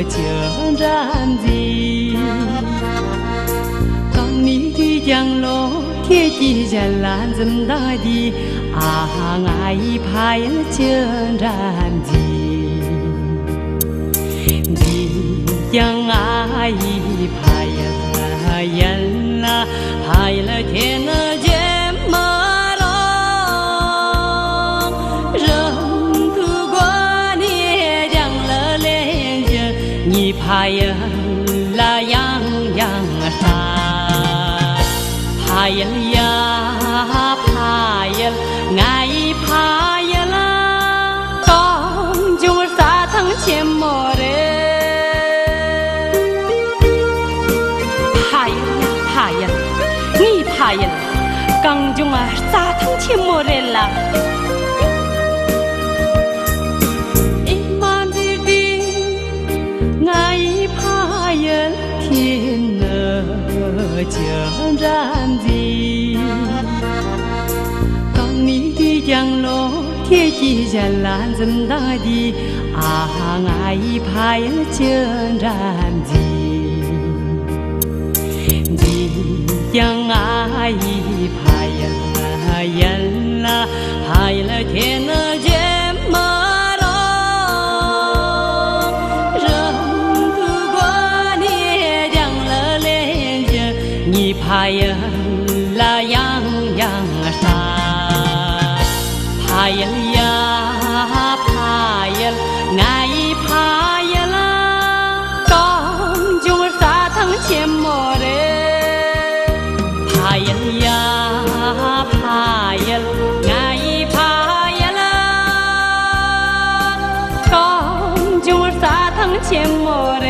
江山的，当你的降落，天地间蓝这么大的啊，爱怕人江山的，你将爱怕人啦，怕了天了见马龙，人途过你将了连着，你怕人啦洋洋山，怕人呀怕人爱怕人啦，当中沙滩前莫人。怕人，刚中啊，沙滩前莫人啦。一满地的爱怕人，天了江山的。当你的降落，天地间蓝这么大的啊，爱怕人江山的。将爱怕人啦，怕了天了见马龙，人途过你将了连着，你怕人啦洋洋山，怕人呀怕人爱怕人啦，刚中沙滩前莫人。怕人呀，怕人爱怕人啦，刚中沙滩前莫。